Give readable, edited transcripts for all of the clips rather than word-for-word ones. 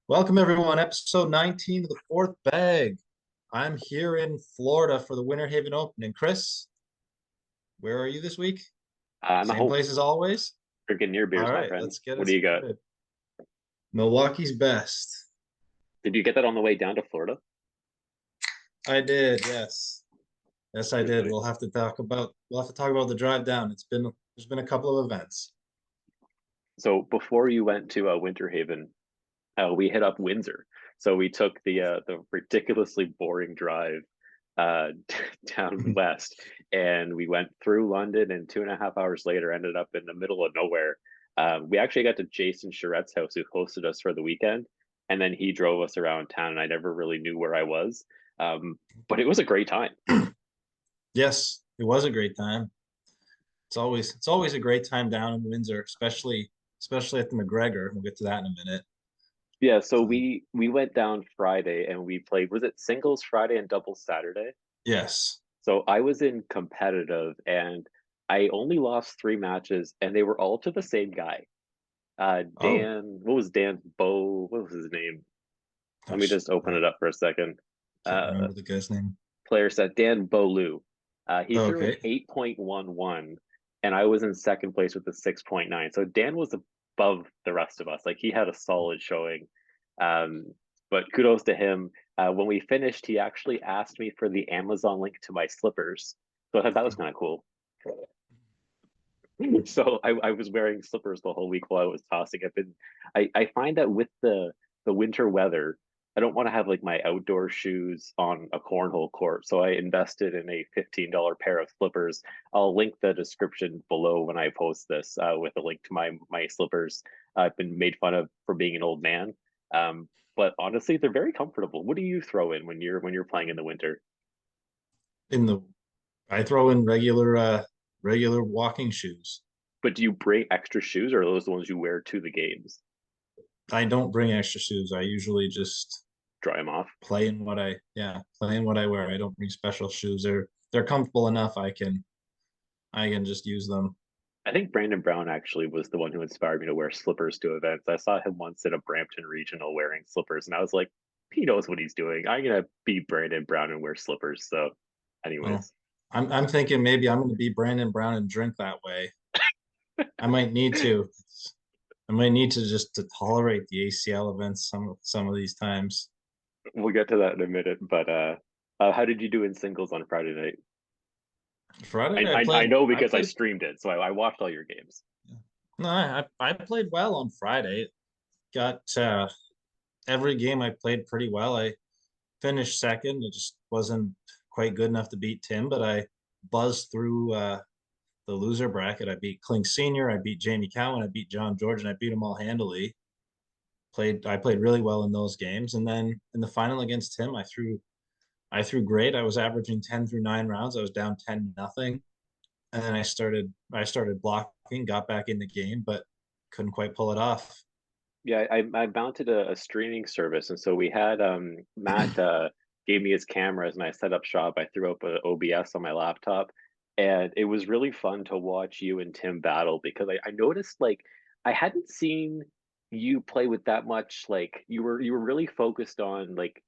Welcome everyone, episode 19 of the fourth bag. I'm here in Florida for the Winter Haven Open. And Chris, where are you this week? I'm Same home place as always? drinking near All beers, my right, friend. let's get What it do you got? started. Milwaukee's best. Did you get that on the way down to Florida? I did, yes. Yes, I did. Nice. We'll have to talk about the drive down. There's been a couple of events. So before you went to Winter Haven, we hit up Windsor. So we took the ridiculously boring drive uh, down west, and we went through London, and 2.5 hours later, ended up in the middle of nowhere. We actually got to Jason Charette's house, who hosted us for the weekend, and then he drove us around town, and I never really knew where I was. But it was a great time. Yes, it was a great time. It's always a great time down in Windsor, especially at the McGregor. We'll get to that in a minute. Yeah, so Um, we went down Friday and we played, was it singles Friday and doubles Saturday? yes. So I was in competitive and I only lost three matches and they were all to the same guy. Oh, What was Dan's what was his name? Let me gosh, just open I it up for a second. can't Uh remember the guy's name. Player set Dan Bolu. He Oh, threw an okay. 8.11 and I was in second place with a 6.9. So Dan was above the rest of us. Like he had a solid showing. Um, but kudos to him. When we finished, he actually asked me for the Amazon link to my slippers. So I thought that was kind of cool. So I was wearing slippers the whole week while I was tossing. I find that with the winter weather, I don't want to have like my outdoor shoes on a cornhole court. So I invested in a $15 pair of slippers. I'll link the description below when I post this with a link to my slippers. I've been made fun of for being an old man. But honestly, they're very comfortable. What do you throw in when you're playing in the winter? In the I throw in regular walking shoes. But do you bring extra shoes or are those the ones you wear to the games? I don't bring extra shoes. I usually just Dry them off? play in what I wear. I don't bring special shoes. They're comfortable enough. I can just use them. I think Brandon Brown actually was the one who inspired me to wear slippers to events. I saw him once at a Brampton Regional wearing slippers, and I was like, he knows what he's doing. I'm gonna be Brandon Brown and wear slippers. So, Well, anyways, I'm thinking maybe I'm going to be Brandon Brown and drink that way. I might need to. I might need to just to tolerate the ACL events some of these times. we'll get to that in a minute. But how did you do in singles on Friday night? Friday I I I, I played know I because I played streamed it, so I watched all your games. no, I played well on Friday. Got every game I played pretty well. I finished second. It just wasn't quite good enough to beat Tim, but I buzzed through the loser bracket. I beat Clink Senior, I beat Jamie Cowan, I beat John George, and I beat them all handily. I played really well in those games, and then in the final against Tim, I threw great. I was averaging 10 through 9 rounds. I was down 10-0, and then I started blocking, got back in the game, but couldn't quite pull it off. Yeah, I mounted a streaming service, and so we had Matt gave me his cameras, and I set up shop. I threw up a OBS on my laptop, and it was really fun to watch you and Tim battle because I noticed like I hadn't seen you play with that much. Like you were really focused on like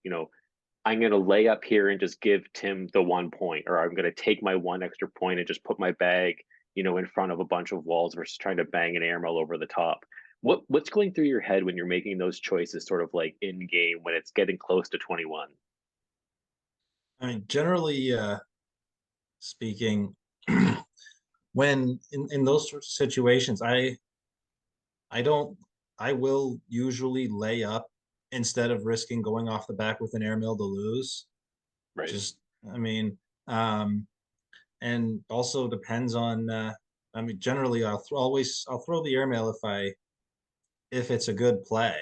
I'm gonna lay up here and just give Tim the 1 point, or I'm gonna take my one extra point and just put my bag, in front of a bunch of walls versus trying to bang an airmail over the top. What's going through your head when you're making those choices, sort of like in game when it's getting close to 21? I mean, generally speaking, when in those sorts of situations, I don't I will usually lay up instead of risking going off the back with an airmail to lose. Right. Just I mean, and also depends on I mean, generally I'll throw the airmail if it's a good play,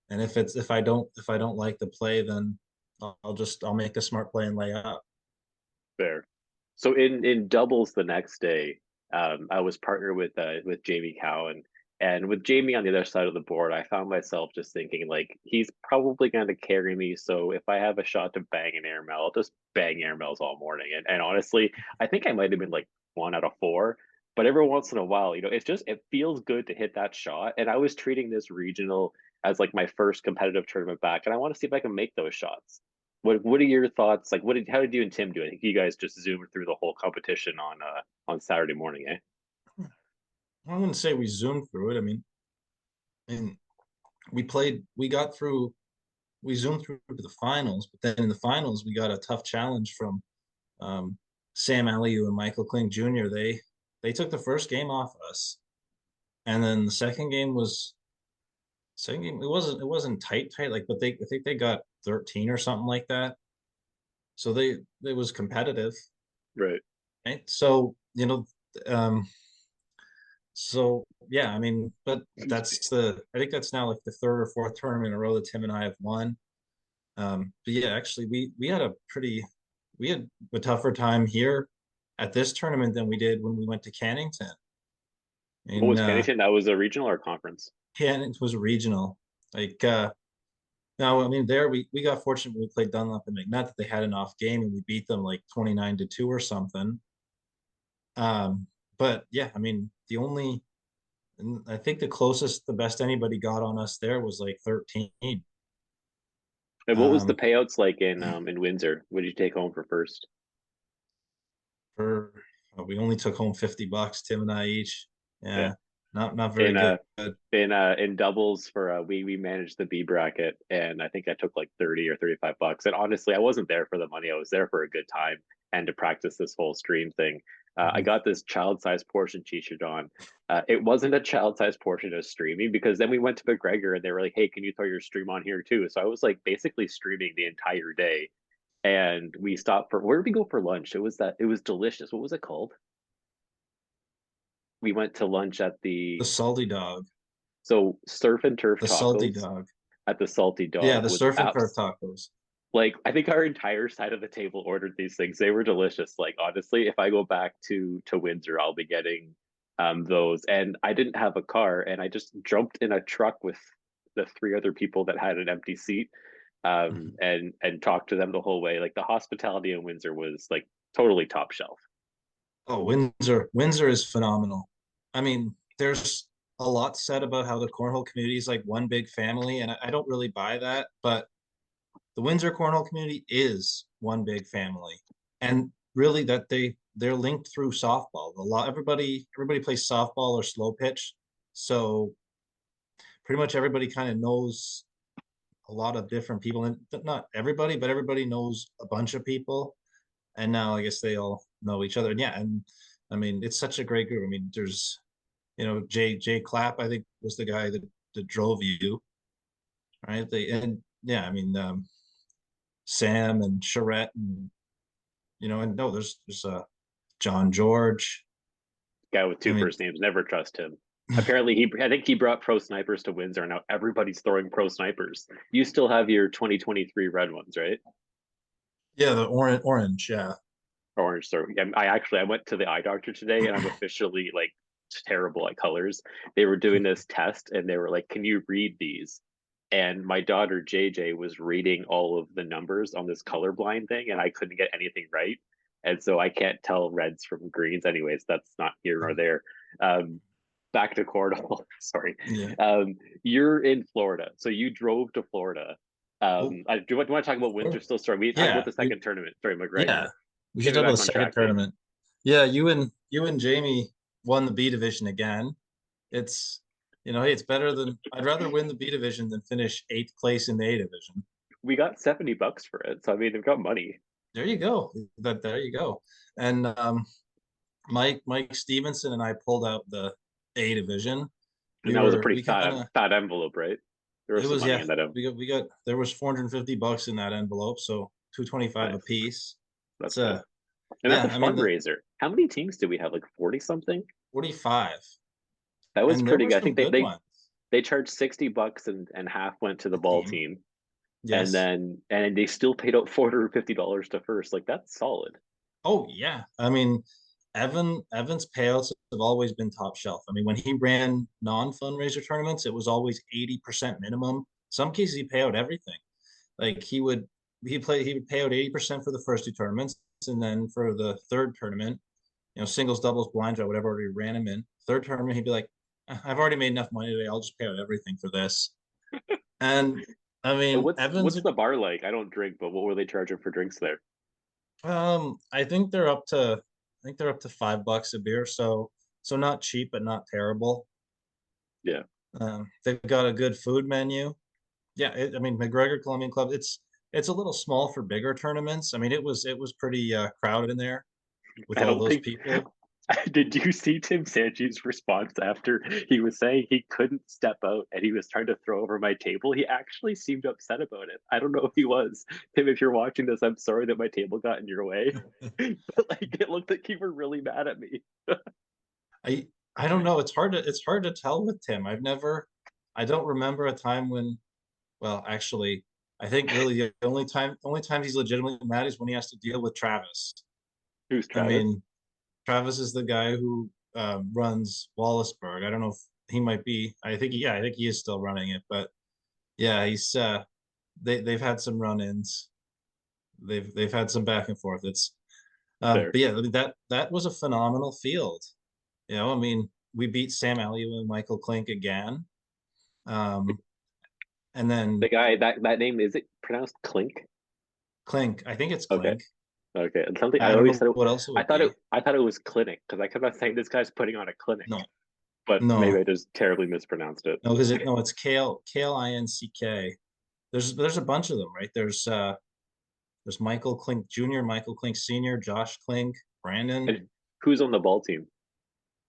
and if I don't like the play, then I'll make a smart play and lay up. Fair. So in doubles the next day, I was partnered with Jamie Cowan, and with Jamie on the other side of the board, I found myself just thinking like he's probably going to carry me. So if I have a shot to bang an airmail, I'll just bang airmails all morning. And honestly, I think I might have been like 1 out of 4. But every once in a while, it feels good to hit that shot. And I was treating this regional as like my first competitive tournament back, and I want to see if I can make those shots. What are your thoughts? Like, how did you and Tim do? I think you guys just zoomed through the whole competition on Saturday morning, eh? I wouldn't say we zoomed through it. I mean, and we played, we got through, we zoomed through to the finals, but then in the finals we got a tough challenge from um, Sam Aliu and Michael Klink Jr. They took the first game off us, and then the second game it wasn't tight like, but they I think they got 13 or something like that. So they it was competitive, Right. right? So um, so yeah, I mean, but I think that's now like the third or fourth tournament in a row that Tim and I have won. But yeah, actually, we had a tougher time here at this tournament than we did when we went to Cannington. What And was Kennington? That was a regional or conference? Cannington was a regional. Like now, I mean, there we got fortunate when we played Dunlop and McNutt that they had an off game and we beat them like 29-2 or something. But yeah, I mean, and I think the best anybody got on us there was like 13. And what was the Um, payouts like in Windsor? What did you take home for first? for we only took home $50, Tim and I each. Yeah. Yeah, not very In good. in doubles for we managed the B bracket, and I think I took like 30 or 35 bucks. And honestly, I wasn't there for the money. I was there for a good time and to practice this whole stream thing. I Mhm. got this child size portion t-shirt on. It wasn't a child size portion of streaming, because then we went to McGregor and they were like, "Hey, can you throw your stream on here too?" So I was like basically streaming the entire day. And we stopped for, where did we go for lunch? It was delicious. What was it called? We went to lunch at The the, salty dog, so surf and turf the salty tacos dog. at the Salty Yeah, Dog the was surf and turf apps. tacos. Like, I think our entire side of the table ordered these things. They were delicious. Like, honestly, if I go back to Windsor, I'll be getting those. And I didn't have a car, and I just jumped in a truck with the three other people that had an empty seat, Mhm. and talked to them the whole way. Like, the hospitality in Windsor was like totally top shelf. Oh, Windsor is phenomenal. I mean, there's a lot said about how the cornhole community is like one big family, and I don't really buy that, but the Windsor cornhole community is one big family, and really that they're linked through softball. A lot everybody plays softball or slow pitch, so pretty much everybody kind of knows a lot of different people, and not everybody, but everybody knows a bunch of people, and now I guess they all know each other. And yeah, and I mean it's such a great group. I mean, there's Jay Clapp, I think was the guy that drove you, right? They and yeah, I mean Sam and Charette and and no, there's John George. Guy with I two mean, first names, never trust him. Apparently, I think he brought pro snipers to Windsor. Now everybody's throwing pro snipers. You still have your 2023 red ones, right? yeah, the orange, yeah. Orange. So I went to the eye doctor today, and I'm officially like terrible at colors. They were doing this test, and they were like, "Can you read these?" And my daughter JJ was reading all of the numbers on this colorblind thing, and I couldn't get anything right. And so I can't tell reds from greens. Anyways, that's not here nor there. Um, Back to Cornwall. Sorry. Yeah. You're in Florida, so you drove to Florida. Well, Do you want to talk about Windsor still? Sorry, we talked about yeah, the second tournament. Sorry, yeah. McGregor. We Get should me talk about the back on second track, eh? tournament. Yeah, you and Jamie won the B division again. It's hey, it's better than I'd rather win the B division than finish eighth place in the A division. We got $70 for it, so I mean, they've got money. There you go. There you go. And Mike Stevenson and I pulled out the A division. And We that was a were pretty we kind of fat envelope, right? There it was some was money yeah, in that. we got there was $450 in that envelope, so 225 a Nice. piece. That's It's good. And that's yeah, a I mean the fundraiser. How many teams did we have? Like 40 something? 45, That was and there pretty were good. I some think good ones. they charged $60, and half went to the A ball team. team. And Yes. then and they still paid out $450 to first. Like, that's solid. Oh yeah. I mean, Evan's payouts have always been top shelf. I mean, when he ran non-fundraiser tournaments, it was always 80% minimum. Some cases he pay out everything. Like he would pay out 80% for the first two tournaments, and then for the third tournament, singles, doubles, blind draw, whatever he ran him in. Third tournament, he'd be like, I've already made enough money today. I'll just pay out everything for this. And I And mean, what's the bar like? I don't drink, but what were they charging for drinks there? I think they're up to, $5 a beer. So not cheap, but not terrible. Yeah, They've got a good food menu. Yeah, I mean, McGregor Colombian Club, it's a little small for bigger tournaments. I mean, it was pretty crowded in there with I all don't those think. people. Did you see Tim Sanchi's response after he was saying he couldn't step out and he was trying to throw over my table? He actually seemed upset about it. I don't know if he was. Tim, if you're watching this, I'm sorry that my table got in your way. But like it looked like you were really mad at me. I don't know. It's hard to tell with Tim. I don't remember a time when, well, actually, I think really the only time he's legitimately mad is when he has to deal with Travis. Who's I Travis? mean, Travis is the guy who runs Wallaceburg. I don't know if he might be. I think he is still running it. But yeah, they've had some run-ins. They've had some back and forth. Fair. But yeah, that was a phenomenal field. I mean, we beat Sam Elliott and Michael Klink again. Um, and The then guy that name, is it pronounced Clink? Klink, I think it's Okay. Klink. Okay. And something I I don't always know said what else it I would thought it be. I thought it was clinic because I kept on saying this guy's putting on a clinic, No, but maybe no, I just terribly mispronounced it. no, because it's Kale Inck. There's a bunch of them, right? There's Michael Klink Jr., Michael Klink Sr., Josh Klink, Brandon. And who's on the ball team?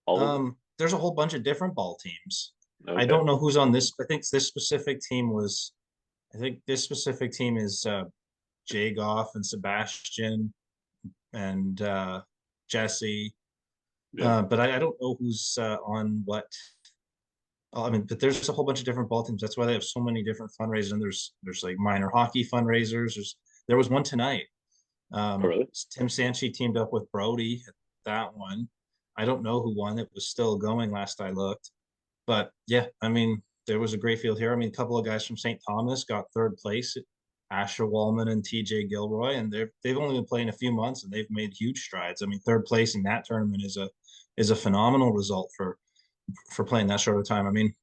All of them? There's a whole bunch of different ball teams. I Okay. don't know who's on this. I think this specific team is Jay Goff and Sebastian and Jesse. Yeah. But I don't know who's on what. I mean, but there's a whole bunch of different ball teams. That's why they have so many different fundraisers. And there's like minor hockey fundraisers. There was one tonight. Oh, really? Tim Sanchi teamed up with Brody at that one. I don't know who won. It was still going last I looked. But yeah, I mean, there was a great field here. I mean, a couple of guys from St. Thomas got third place, Asher Wallman and TJ Gilroy, and they've only been playing a few months and they've made huge strides. I mean, third place in that tournament is a phenomenal result for playing that short of time. I mean,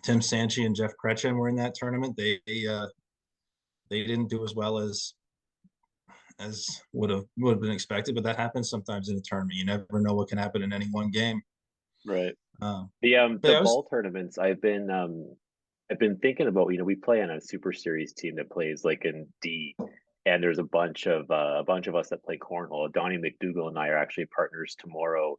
Tim Sanchi and Jeff Kretchen were in that tournament. They didn't do as well as would have been expected, but that happens sometimes in a tournament. You never know what can happen in any one game. Right. Um, The but I was ball tournaments I've been thinking about, we play on a super series team that plays like in D, and there's a bunch of us that play cornhole. Donnie McDougal and I are actually partners tomorrow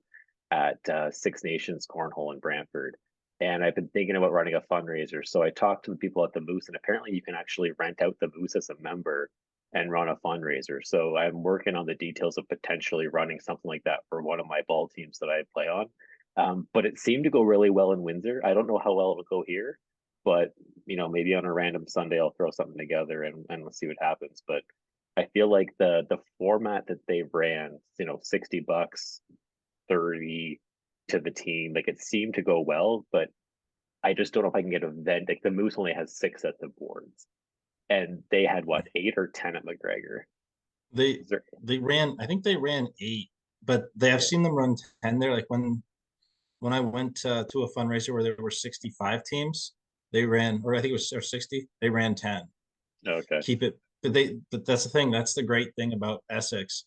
at Six Nations Cornhole in Brantford. And I've been thinking about running a fundraiser. So I talked to the people at the Moose, and apparently you can actually rent out the Moose as a member and run a fundraiser. So I'm working on the details of potentially running something like that for one of my ball teams that I play on. But it seemed to go really well in Windsor. I don't know how well it'll go here, but maybe on a random Sunday I'll throw something together and we'll see what happens. But I feel like the format that they ran, $60, 30 to the team, like it seemed to go well, but I just don't know if I can get a event. Like the Moose only has six at the boards, and they had what, 8 or 10 at McGregor. they Is there, they ran. I think they ran 8, but I've yeah. seen them run 10 there. Like when I went to a fundraiser where there were 65 teams, they ran, or I think it was or 60. They ran 10. Okay. Keep it, but that's the thing. That's the great thing about Essex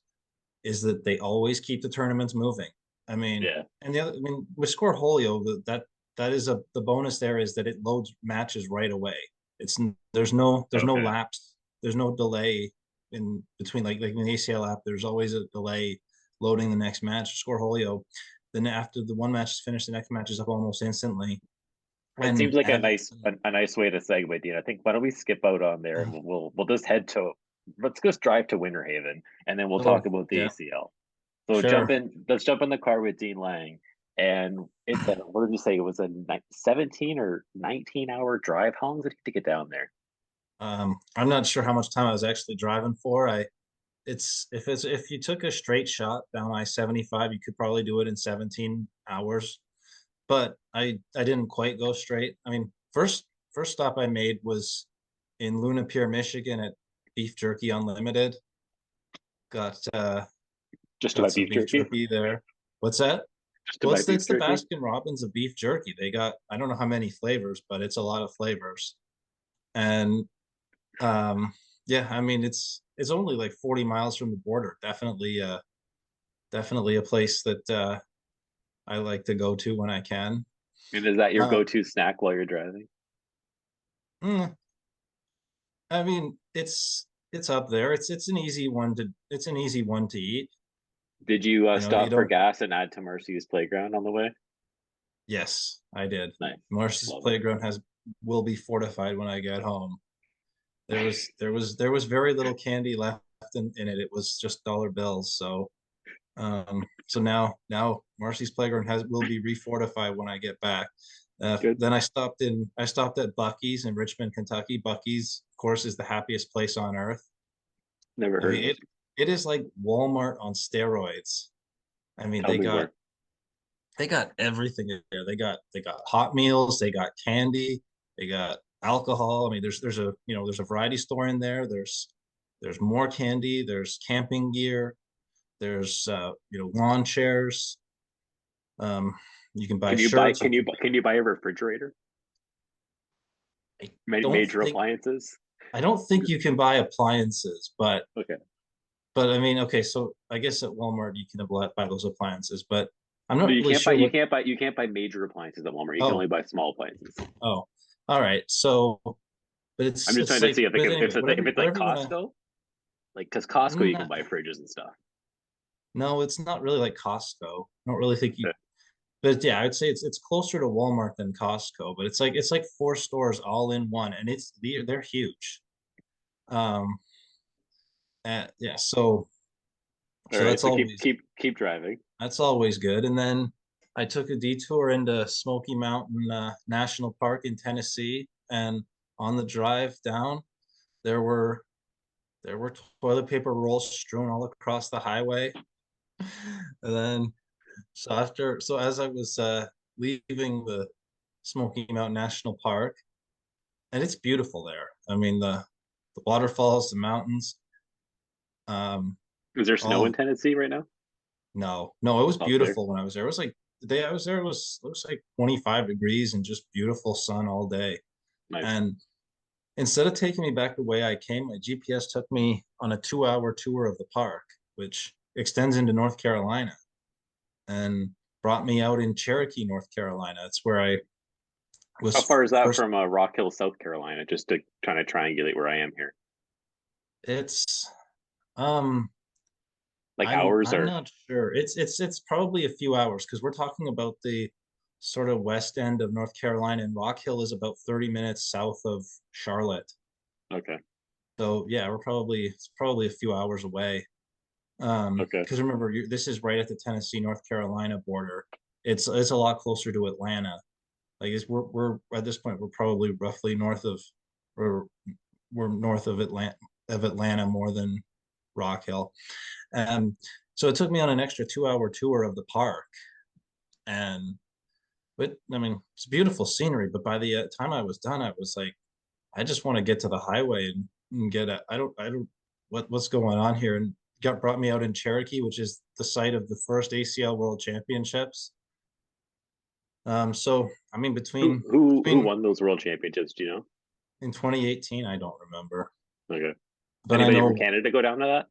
is that they always keep the tournaments moving. I mean, Yeah. and I mean, with Scoreholio, that is the bonus there is that it loads matches right away. It's there's no Okay. lapse, there's no delay in between like in the ACL app. There's always a delay loading the next match. Scoreholio, then after the one match is finished, the next match is up almost instantly. It seems And like a add nice a nice way to segue, Dean. I think why don't we skip out on there and we'll just head to let's just drive to Winter Haven and then we'll talk oh about the yeah, ACL. So sure. let's jump in the car with Dean Lang. And it's a what did you say? It was a 17 or 19-hour drive. How long did it take to get down there? I'm not sure how much time I was actually driving for. If you took a straight shot down I-75, you could probably do it in 17 hours. But I didn't quite go straight. I mean, first stop I made was in Luna Pier, Michigan at Beef Jerky Unlimited. Got uh Just got about some beef beef jerky? jerky there. What's that? Just Well, about beef it's the jerky? Baskin Robbins of beef jerky. They got, I don't know how many flavors, but it's a lot of flavors. And yeah, I mean it's only like 40 miles from the border. Definitely a place that I like to go to when I can. And is that your Uh, go-to snack while you're driving? mm, I mean, it's up there. It's an easy one to eat. Did you You stop for don't. gas and add to Mercy's Playground on the way? Yes, I did. Nice. Marcy's Love it. playground has will be fortified when I get home. There was very little candy left in it. It was just dollar bills. So now Marcy's playground has will be refortified when I get back. Good. Then I stopped at Bucky's in Richmond, Kentucky. Bucky's, of course, is the happiest place on earth. Never I heard mean, of it. it is like Walmart on steroids. I mean, Tell me more. they got everything in there. They got hot meals, they got candy, they got alcohol. I mean, there's a variety store in there. There's more candy, there's camping gear, there's lawn chairs. Um, you can buy Can you buy shirts. can you can you buy a refrigerator? I don't Major think appliances? I don't think you can buy appliances, Okay. but I mean, okay, so I guess at Walmart you can buy those appliances, but I'm No, not really sure what. you can't buy major appliances at Walmart. You can only Oh, buy small appliances. oh, all right. So, but I'm just it's trying to like, see if but if anyway, if it's like whatever you want to. Costco, like because Costco you can Not, buy fridges and stuff. no, it's not really like Costco. I don't really think you. Okay. But yeah, I'd say it's closer to Walmart than Costco. But it's like four stores all in one, and they're huge. Um, yeah, All so right. So keep driving. that's always good. And then I took a detour into Smoky Mountain National Park in Tennessee, and on the drive down, there were there were toilet paper rolls strewn all across the highway. And then so as I was leaving the Smoky Mountain National Park, and it's beautiful there. I mean the waterfalls, the mountains, um, Is there snow in all Tennessee right now? no, it was Up there. beautiful when I was there. It was like the day I was there it was like 25 degrees and just beautiful sun all day. Nice. And instead of taking me back the way I came, my GPS took me on a 2-hour tour of the park, which extends into North Carolina, and brought me out in Cherokee, North Carolina. That's where I How was far is that first. from Rock Hill, South Carolina? Just to kind of triangulate where I am here. It's um Like hours I'm or not sure. It's probably a few hours because we're talking about the sort of west end of North Carolina, and Rock Hill is about 30 minutes south of Charlotte. okay. So yeah, it's probably a few hours away. Okay. Because remember, this is right at the Tennessee North Carolina border. It's a lot closer to Atlanta. Like we're at this point we're probably roughly north of we're we're north of Atlanta more than Rock Hill. Um, so it took me on an extra 2-hour tour of the park, and but I mean it's beautiful scenery. But by the time I was done, I was like, I just want to get to the highway and get a. I don't what's going on here, and got brought me out in Cherokee, which is the site of the first ACL World Championships. So I mean Who between won those world championships? Do you know? in 2018, I don't remember, Okay. but I Anybody from know. Canada go down to that?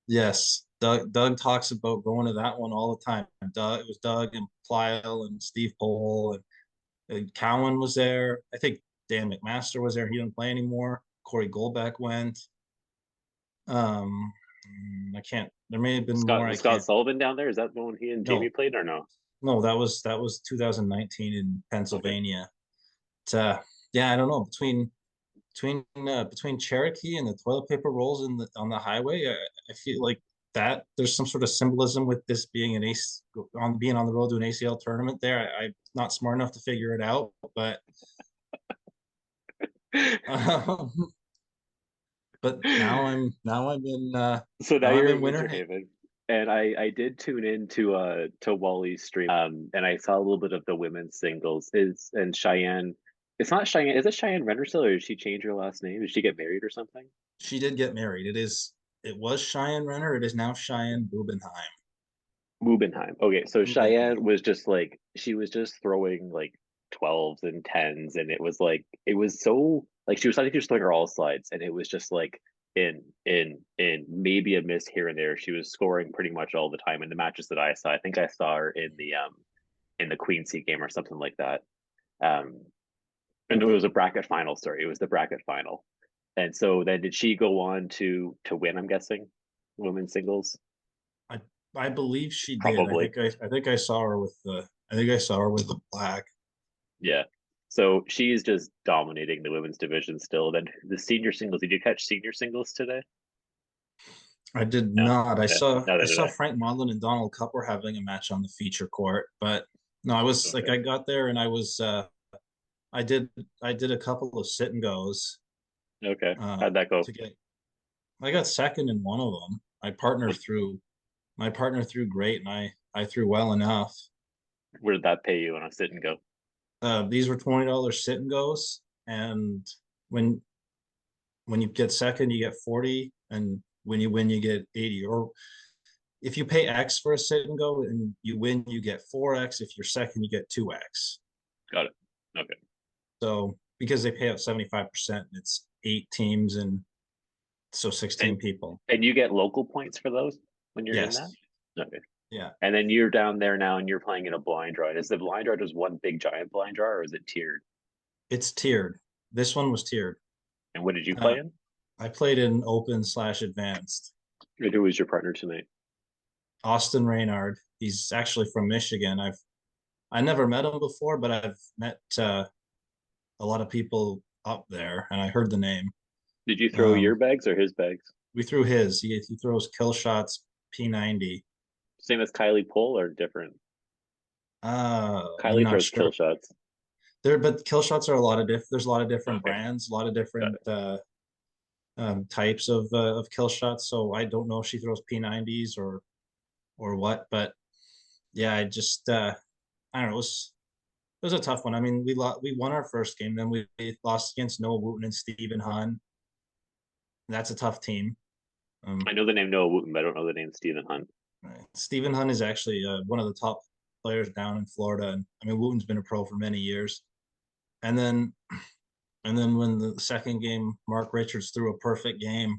Yes, Doug talks about going to that one all the time. It was Doug and Plyle and Steve Cole and Cowan was there. I think Dan McMaster was there. He didn't play anymore. Corey Goldbeck went. Um, I can't. There may have been more. I Was Scott can't. Sullivan down there? Is that the one he and Jamie No, played or no? no, that was 2019 in Okay. Pennsylvania. Yeah, I don't know between Cherokee and the toilet paper rolls on the highway. I feel like that there's some sort of symbolism with this being being on the road to an ACL tournament. There, I'm not smart enough to figure it out, but um, but So now now I'm you're in in Winter Winter Haven. Haven. And I did tune in to Wally's stream and I saw a little bit of the women's singles. Is and Cheyenne, it's not Cheyenne, is it Cheyenne Renner still, or did she change her last name? Did she get married or something? She did get married. It was Cheyenne Renner. It is now Cheyenne Bubenheim. Bubenheim. Okay, so Bubenheim. Cheyenne was just like she was just throwing like 12s and 10s, and it was like it was so Like she was, I think she was throwing her all slides, and it was just like in maybe a miss here and there. She was scoring pretty much all the time in the matches that I saw. I think I saw her in the Queen Sea game or something like that. Um, and it was a bracket final. Sorry, it was the bracket final. And so then did she go on to win? I'm guessing women's singles, I I believe she did. probably. I think I saw her with the I think I saw her with the black. Yeah. So she's just dominating the women's division still. Then the senior singles. Did you catch senior singles today? I did No. not. Yeah. No, I did saw I. Frank Modlin and Donald Cup were having a match on the feature court, but no, I was like Okay. I got there and I did I did a couple of sit and goes Okay. How'd that go? to get I got second in one of them. What? My partner threw great and I threw well enough. Where did that pay you on a sit and go? These were $20 sit and goes, and when when you get second, you get 40, and when you win, you get 80. Or if you pay X for a sit and go and you win, you get 4X. If you're second, you get 2X. Got it. Okay. So because they pay out 75%, it's 8 teams and so 16 And people. and you get local points for those when you're in that? Yes. Okay. Yeah. And then you're down there now and you're playing in a blind draw. Is the blind draw just one big giant blind draw or is it tiered? It's tiered. This one was tiered. And what did you Uh, play in? I played in open slash advanced. And who was your partner tonight? Austin Reynard. He's actually from Michigan. I never met him before, but I've met a lot of people up there, and I heard the name. Did you throw your Um, bags or his bags? we threw his. He throws kill shots P90. Same as Kylie Pohl or different? I'm Kylie not throws kill sure shots. there, but kill shots are a lot of different. There's a lot of different Okay, brands, a lot of got different it. types of kill shots. So I don't know if she throws P90s or what, but yeah, I don't know. It was a tough one. I mean, we won our first game, then we lost against Noah Wooten and Stephen Hun. That's a tough team. I Um, know the name Noah Wooten, but I don't know the name Stephen Hunt. Stephen Hun is actually one of the top players down in Florida, and I mean Wooten's been a pro for many years. And then and then when the second game, Mark Richards threw a perfect game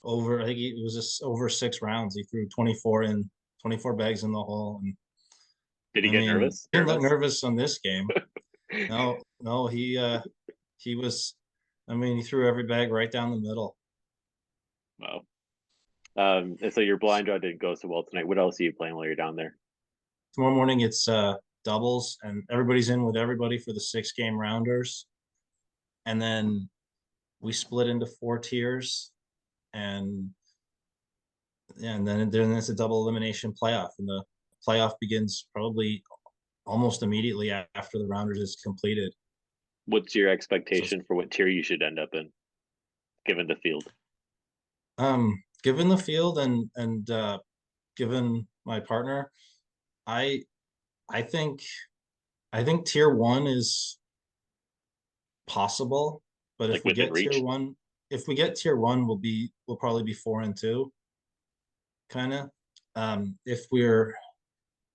over. I think it was just over 6 rounds. He threw 24 bags in the hole, and Did he I get mean, nervous? he didn't look Nervous? nervous on this game. No, no, he was. I mean, he threw every bag right down the middle. Wow. And so your blind draw didn't go so well tonight. What else are you playing while you're down there? Tomorrow morning it's doubles, and everybody's in with everybody for the 6 game rounders, and then we split into 4 tiers, and yeah, and then it's a double elimination playoff, and the playoff begins probably almost immediately after the rounders is completed. What's your So, expectation for what tier you should end up in, given the field? given the field and given my partner, I I think I think tier one is possible, but Like if we within get tier reach? one, if we get tier one, we'll probably be 4-2, kind of. If we're,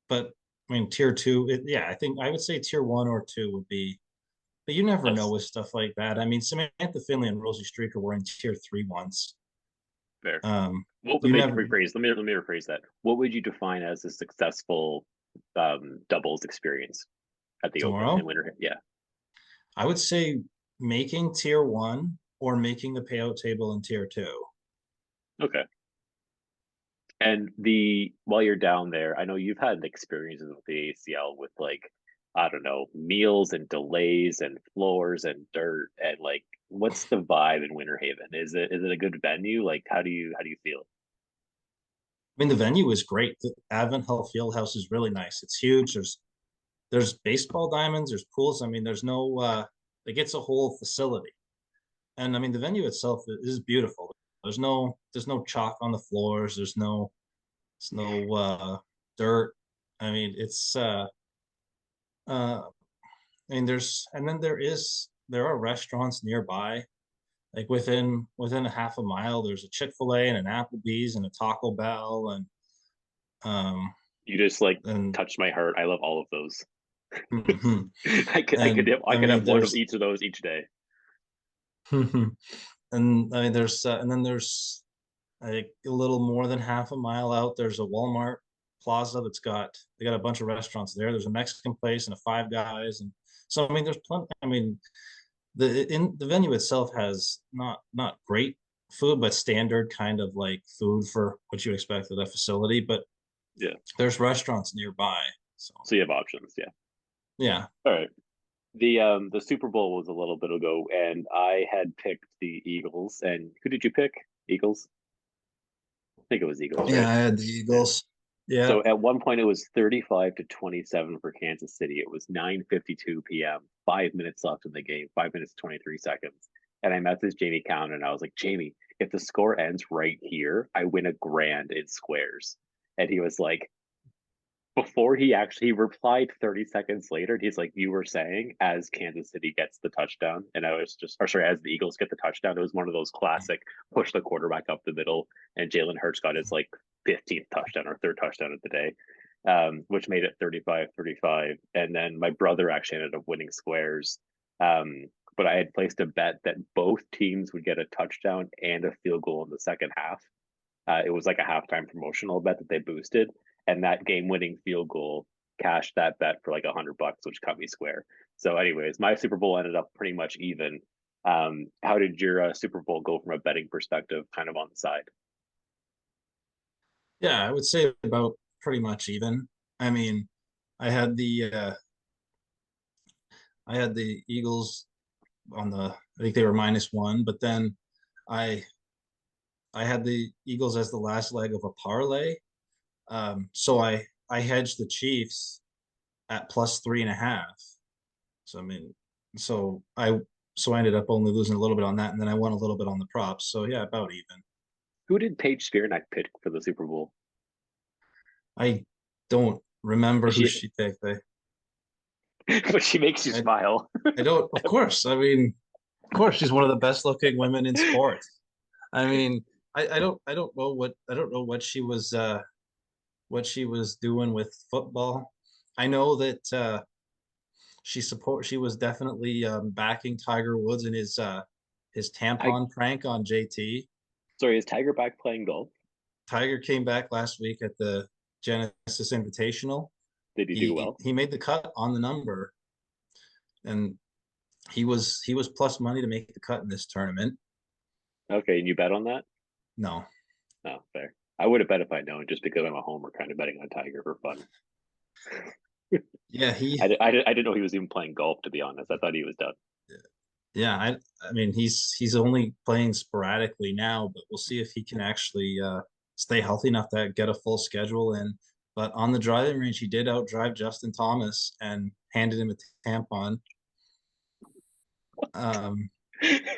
but I mean tier two, yeah, I think I would say tier one or two would be, but you never know That's with stuff like that. I mean, Samantha Finley and Rosie Streaker were in tier three once. fair. Um, What would you make never. rephrase? Let me rephrase that. What would you define as a successful doubles experience at the Open in Tomorrow, Winter? Yeah. I would say making tier one or making the payout table in tier two. Okay. And the while you're down there, I know you've had experiences with the ACL with like, I don't know, meals and delays and floors and dirt and like what's the vibe in Winter Haven? Is it a good venue? Like how do you feel? I mean, the venue is great. The Advent Hill Fieldhouse is really nice. It's huge. There's baseball diamonds. There's pools. I mean, there's no. It gets a whole facility, and I mean the venue itself is beautiful. There's no chalk on the floors. There's no dirt. I mean, uh, I mean, there are restaurants nearby. Like within a half a mile, there's a Chick-fil-A and an Applebee's and a Taco Bell um You just like and touched my heart. I love all of those. mhm. I could And I I could mean have one of there's each of those each day. And I mean, and then there's like a little more than half a mile out. There's a Walmart plaza they got a bunch of restaurants there. There's a Mexican place and a Five Guys, and so I mean, there's plenty. I mean, the venue itself has not great food, but standard kind of like food for what you expect at a facility. But Yeah. there's restaurants nearby, so So you have options. Yeah. yeah, All right. The Super Bowl was a little bit ago, and I had picked the Eagles. And who did you pick? Eagles? I think it was Eagles, yeah. right? I had the Yeah. Eagles. Yeah, So at one point it was 35-27 for Kansas City. It was 9:52 p.m. 5 minutes left in the game, 5 minutes 23 seconds. And I messaged Jamie Cowan and I was like, Jamie, if the score ends right here, I win a grand in squares. And he was like, before he replied 30 seconds later, he's like, you were saying as Kansas City gets the touchdown, and I was just, or sorry, as the Eagles get the touchdown, it was one of those classic push the quarterback up the middle, and Jalen Hurts got his like 15th touchdown or third touchdown of the day, which made it 35-35. And then my brother actually ended up winning squares. But I had placed a bet that both teams would get a touchdown and a field goal in the second half. It was like a halftime promotional bet that they boosted, and that game-winning field goal cashed that bet for like $100, which cut me square. So, anyways, my Super Bowl ended up pretty much even. How did your Super Bowl go from a betting perspective, kind of on the side? yeah. I would say about pretty much even. I mean, I had the uh, I had the Eagles on the. I think they were -1, but then I I had the Eagles as the last leg of a parlay. So I hedged the Chiefs at +3.5. So I mean, so I ended up only losing a little bit on that, and then I won a little bit on the props. So yeah, about even. Who did Paige Spearneck pick for the Super Bowl? I don't remember who She, she picked. but she makes you I smile. I don't. Of course, I mean, of course, she's one of the best looking women in sports. I mean, I don't know what she was doing with football. I know that she was definitely backing Tiger Woods in his I tampon prank on JT. Sorry, is Tiger back playing golf? Tiger came back last week at the Genesis Invitational. Did he do well? He made the cut on the number, and he was plus money to make the cut in this tournament. Okay, and you bet on that? No, No, fair. I would have bet if I'd known, just because I'm a homer, kind of betting on Tiger for fun. yeah, I didn't know he was even playing golf, to be honest. I thought he was done. yeah, I mean he's only playing sporadically now, but we'll see if he can actually stay healthy enough to get a full schedule in. But on the driving range, he did outdrive Justin Thomas and handed him a tampon. Um,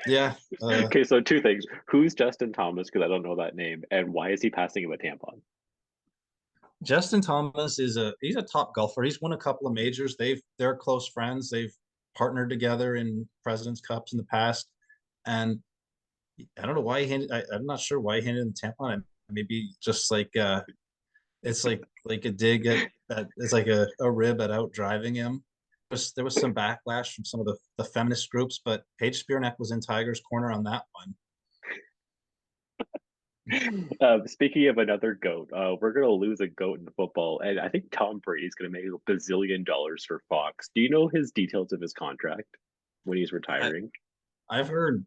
yeah, Okay, so two things. Who's Justin Thomas? Because I don't know that name. And why is he passing him a tampon? Justin Thomas he's a top golfer. He's won a couple of majors. They're close friends. They've partnered together in President's Cups in the past, and I don't know why he handed. I'm not sure why he handed him the tampon. Maybe just like it's like a dig at it's like a rib at out driving him. There was some backlash from some of the feminist groups, but Paige Spearneck was in Tiger's corner on that one. Speaking of another goat, we're gonna lose a goat in football, and I think Tom Brady's gonna make $1 billion for Fox. Do you know his details of his contract when he's I, retiring? I've heard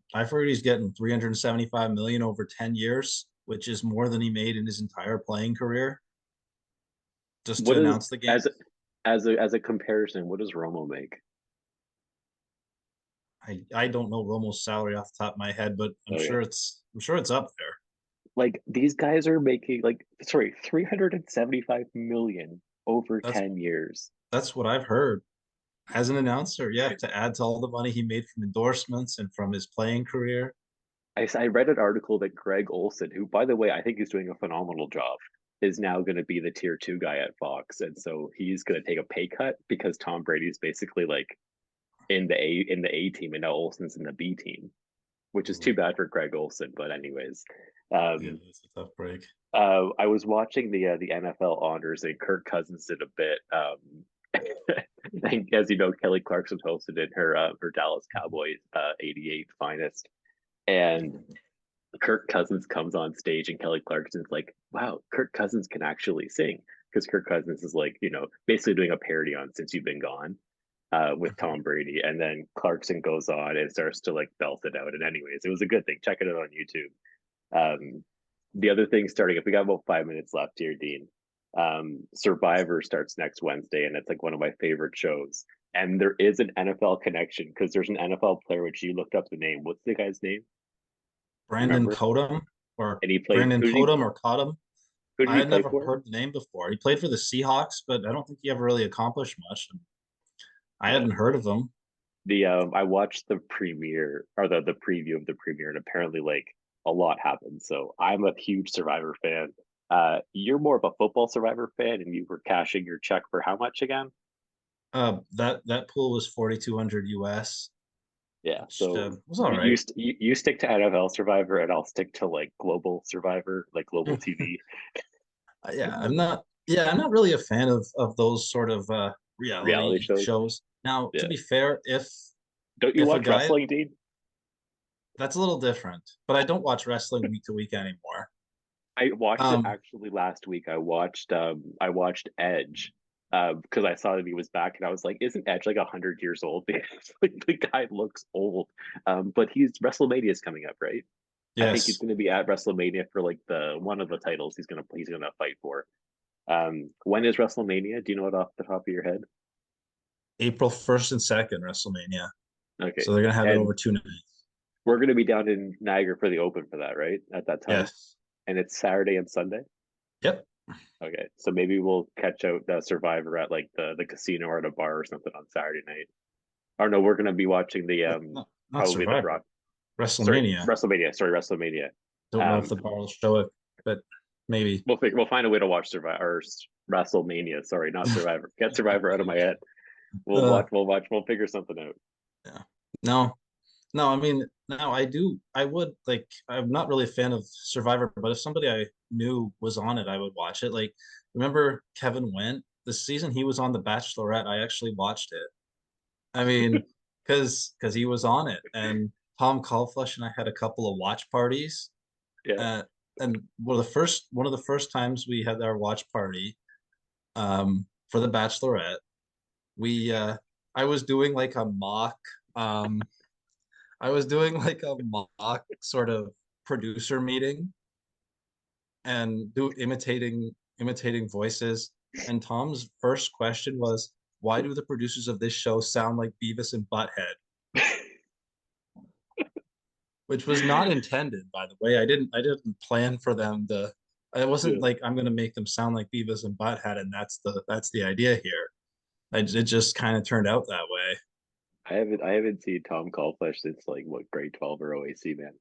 he's getting 375 million over 10 years, which is more than he made in his entire playing career just to What is announce the game. as a comparison? What does Romo make? I don't know Romo's salary off the top of my head, but Okay, I'm sure it's up there. like these guys are making like sorry, 375 million over That's 10 years. that's what I've heard as an announcer. Yeah, to add to all the money he made from endorsements and from his playing career. I read an article that Greg Olson, who by the way I think is doing a phenomenal job, is now going to be the tier two guy at Fox, and so he's going to take a pay cut because Tom Brady's basically like in the A team, and now Olson's in the B team, which is too bad for Greg Olson. But anyways, Yeah, um, that's a tough break. I was watching the NFL honors, and Kirk Cousins did a bit. And as you know, Kelly Clarkson hosted in her Dallas Cowboys '88 finest, And Kirk Cousins comes on stage, and Kelly Clarkson's like, "Wow, Kirk Cousins can actually sing," because Kirk Cousins is like, basically doing a parody on "Since You've Been Gone" with Tom Brady, and then Clarkson goes on and starts to like belt it out. And anyways, it was a good thing. Check it out on YouTube. The other thing starting up, we got about 5 minutes left here, Dean. Survivor starts next Wednesday, and it's like one of my favorite shows. And there is an NFL connection because there's an NFL player which you looked up the name. What's the guy's name? Brandon Remember? Codum or And he played. Brandon Codum or Codum. Who did I he had play never for? heard the name before. He played for the Seahawks, but I don't think he ever really accomplished much. I Yeah. hadn't heard of him. The I watched the premiere or the preview of the premiere, and apparently like a lot happened. So I'm a huge Survivor fan. You're more of a football Survivor fan, and you were cashing your check for how much again? That pool was 4,200 US, Yeah. which So was all right. you stick to NFL Survivor, and I'll stick to like global Survivor, like global TV. Yeah, I'm not really a fan of those sort of Reality reality shows. shows. Now, to Yeah. be fair, Don't you if a watch guy wrestling, Dean? that's a little different, but I don't watch wrestling week to week anymore. I watched it Um, actually last week. I watched Edge because I saw that he was back, and I was like, "Isn't Edge like 100 years old?" Because like the guy looks old. But he's WrestleMania is coming up, right? I think he's yes, going to be at WrestleMania for like the one of the titles he's gonna fight for. When is WrestleMania? Do you know it off the top of your head? April 1st and 2nd, WrestleMania. Okay, So they're gonna have it and over 2 nights. we're going to be down in Niagara for the Open for that, right? At that time, Yes. and it's Saturday and Sunday. Yep. Okay, so maybe we'll catch out that Survivor at like the casino or at a bar or something on Saturday night. Or no, we're gonna be watching the No, not probably the Survivor. Brock. Sorry, WrestleMania. WrestleMania. Sorry, WrestleMania. Don't know if Um, the bar will show it, but maybe. we'll find a way to watch Survivor or WrestleMania. Sorry, not Survivor. Get Survivor out of my head. We'll Uh, watch. We'll watch. We'll figure something out. yeah. No, no, I mean, no, I would like, I'm not really a fan of Survivor, but if somebody I knew was on it, I would watch it. Like, remember Kevin Went? The season he was on The Bachelorette, I actually watched it. I mean, because he was on it, and Tom Kalflush and I had a couple of watch parties. Yeah. Uh, and one of the first times we had our watch party, for The Bachelorette, we I was doing like a mock um I was doing like a mock sort of producer meeting and do imitating voices. And Tom's first question was, "Why do the producers of this show sound like Beavis and Butthead?" Which was not intended, by the way. I didn't plan for them to. It wasn't Yeah. like I'm gonna make them sound like Beavis and Butthead, and that's the idea here. It just kind of turned out that way. I haven't seen Tom Callfish since like what grade 12 or OAC, man.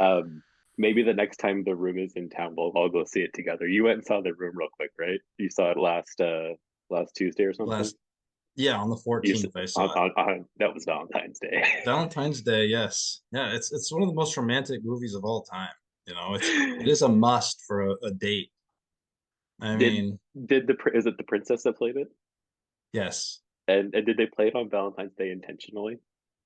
Um, Maybe the next time the room is in town, we'll all go see it together. You went and saw the room real quick, right? You saw it last Tuesday or something. Last, yeah, on the You 14th I on, saw it. on that was Valentine's Day. Valentine's Day, yes. Yeah, it's one of the most romantic movies of all time. It is a must for a date. I Did mean, did the is it the princess that played it? yes. And did they play it on Valentine's Day intentionally?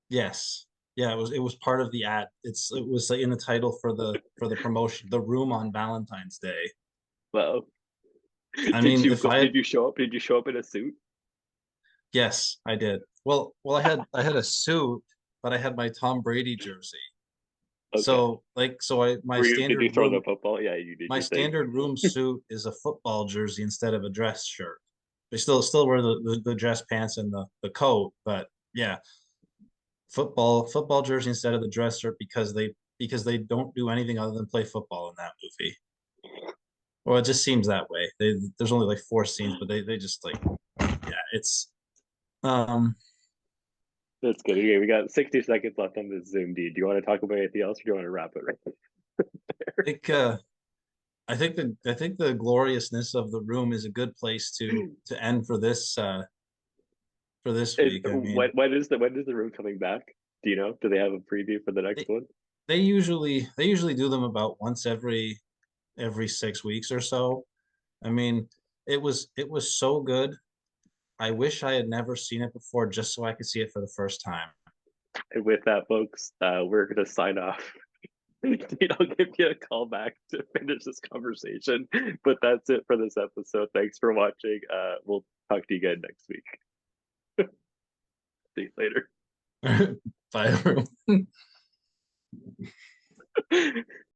Yes. Yeah, it was part of the ad. It was like in the title for the promotion, the room on Valentine's Day. Well, I did mean, you if go? I Did had you show up? Did you show up in a suit? yes, I did. Well, I had a suit, but I had my Tom Brady jersey. Okay. So like so I my Did you standard throw the room football? Yeah, you did my your thing. standard room suit is a football jersey instead of a dress shirt. They still wear the dress pants and the coat, but yeah, football jersey instead of the dress shirt because they don't do anything other than play football in that movie. Well, it just seems that way. There's only like four scenes, but they just like yeah, it's um That's good. Okay, we got 60 seconds left on this Zoom, D. Do you want to talk about anything else, or do you want to wrap it right there? I think uh I think the gloriousness of the room is a good place to end for this Is week. I mean, when is the room coming back? Do you know? Do they have a preview for the next they, one? they usually do them about once every 6 weeks or so. I mean, it was so good. I wish I had never seen it before just so I could see it for the first time. And with that, folks, we're gonna sign off. I'll give you a call back to finish this conversation. But that's it for this episode. Thanks for watching. We'll talk to you again next week. See you later. Bye, everyone.